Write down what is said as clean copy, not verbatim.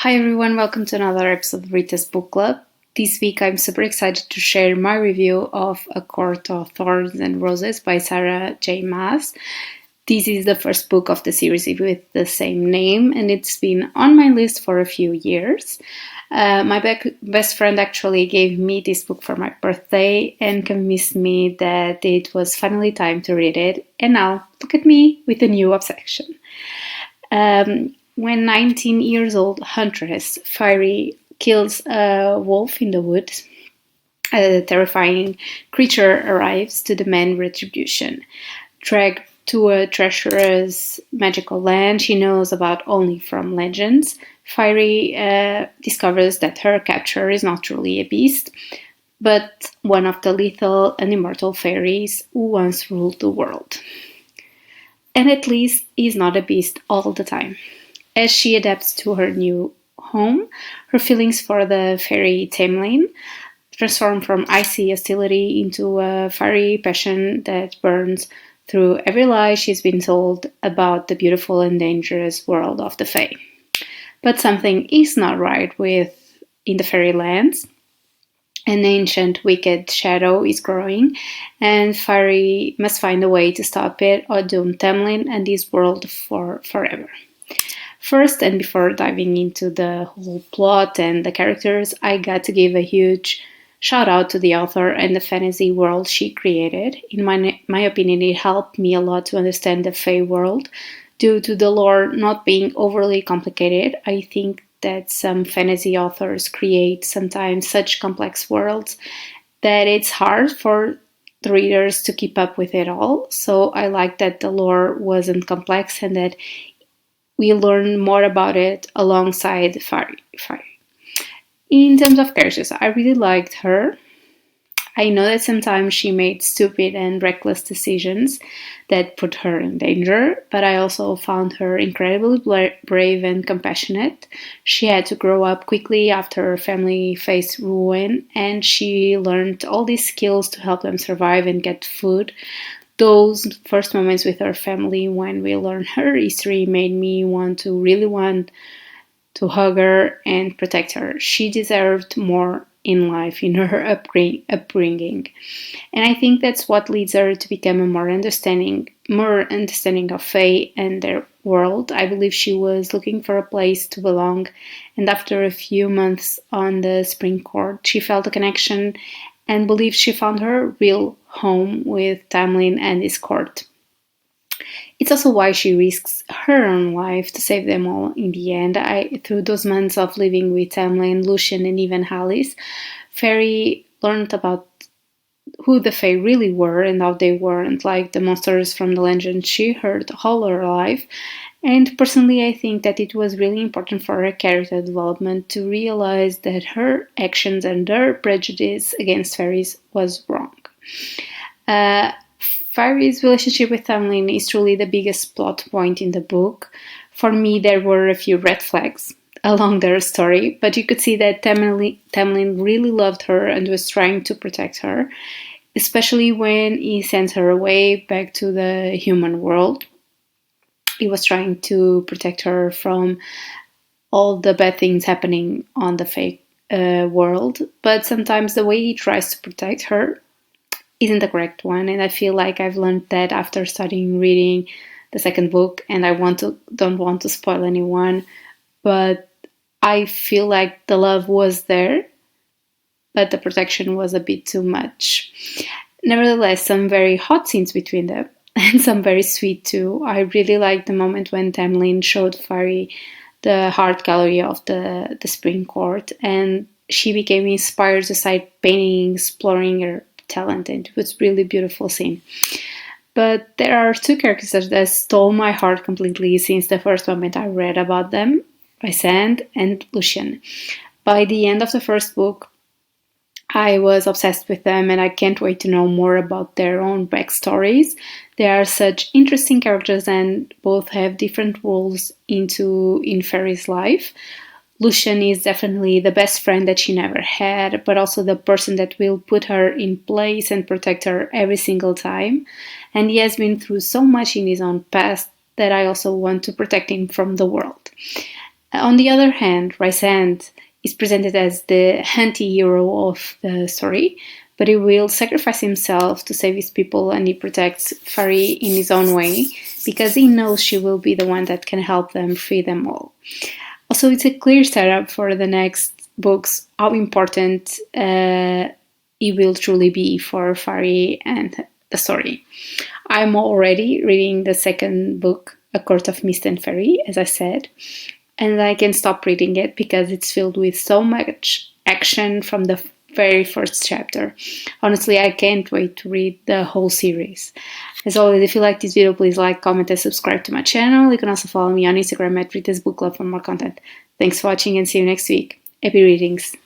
Hi everyone, welcome to another episode of Rita's Book Club. This week I'm super excited to share my review of A Court of Thorns and Roses by Sarah J. Maas. This is the first book of the series with the same name, and it's been on my list for a few years. My best friend actually gave me this book for my birthday and convinced me that it was finally time to read it, and now look at me with a new obsession. When 19 years old huntress Fiery kills a wolf in the woods, a terrifying creature arrives to demand retribution. Dragged to a treacherous magical land she knows about only from legends, Fiery discovers that her capture is not truly a beast, but one of the lethal and immortal fairies who once ruled the world. And at least is not a beast all the time. As she adapts to her new home, her feelings for the fairy Tamlin transform from icy hostility into a fiery passion that burns through every lie she's been told about the beautiful and dangerous world of the Fae. But something is not right in the fairylands. An ancient wicked shadow is growing, and Fiery must find a way to stop it or doom Tamlin and this world for forever. First, and before diving into the whole plot and the characters, I got to give a huge shout out to the author and the fantasy world she created. In my opinion, it helped me a lot to understand the Fae world due to the lore not being overly complicated. I think that some fantasy authors create sometimes such complex worlds that it's hard for the readers to keep up with it all. So I like that the lore wasn't complex and that we learn more about it alongside Fiery. In terms of characters, I really liked her. I know that sometimes she made stupid and reckless decisions that put her in danger, but I also found her incredibly brave and compassionate. She had to grow up quickly after her family faced ruin, and she learned all these skills to help them survive and get food. Those first moments with her family when we learned her history made me want to hug her and protect her. She deserved more in life in her upbringing. And I think that's what leads her to become a more understanding of Fae and their world. I believe she was looking for a place to belong, and after a few months on the Spring Court, she felt a connection and believed she found her real home with Tamlin and his court. It's also why she risks her own life to save them all in the end. Through those months of living with Tamlin, Lucian, and even Alice, Fairy learned about who the Fae really were and how they weren't like the monsters from the legends she heard all her life. And personally, I think that it was really important for her character development to realize that her actions and her prejudice against fairies was wrong. Fiery's relationship with Tamlin is truly the biggest plot point in the book. For me, there were a few red flags along their story, but you could see that Tamlin really loved her and was trying to protect her, especially when he sends her away back to the human world. He was trying to protect her from all the bad things happening on the fake world, but sometimes the way he tries to protect her isn't the correct one, and I feel like I've learned that after starting reading the second book, and I don't want to spoil anyone, but I feel like the love was there, but the protection was a bit too much. Nevertheless, some very hot scenes between them, and some very sweet too. I really liked the moment when Tamlin showed Fiery the art gallery of the Spring Court, and she became inspired to start painting, exploring her talent, and it was really beautiful scene. But there are two characters that stole my heart completely since the first moment I read about them: Rysand and Lucian. By the end of the first book, I was obsessed with them, and I can't wait to know more about their own backstories. They are such interesting characters, and both have different roles in Fairy's life. Lucian is definitely the best friend that she never had, but also the person that will put her in place and protect her every single time. And he has been through so much in his own past that I also want to protect him from the world. On the other hand, Rysand is presented as the anti-hero of the story, but he will sacrifice himself to save his people, and he protects Fari in his own way because he knows she will be the one that can help them free them all. Also, it's a clear setup for the next books how important he will truly be for Fari and the story. I'm already reading the second book, A Court of Mist and Fairy, as I said, and I can stop reading it because it's filled with so much action from the very first chapter. Honestly, I can't wait to read the whole series. As always, if you like this video, please like, comment, and subscribe to my channel. You can also follow me on Instagram at ritasbookclub for more content. Thanks for watching and see you next week. Happy readings!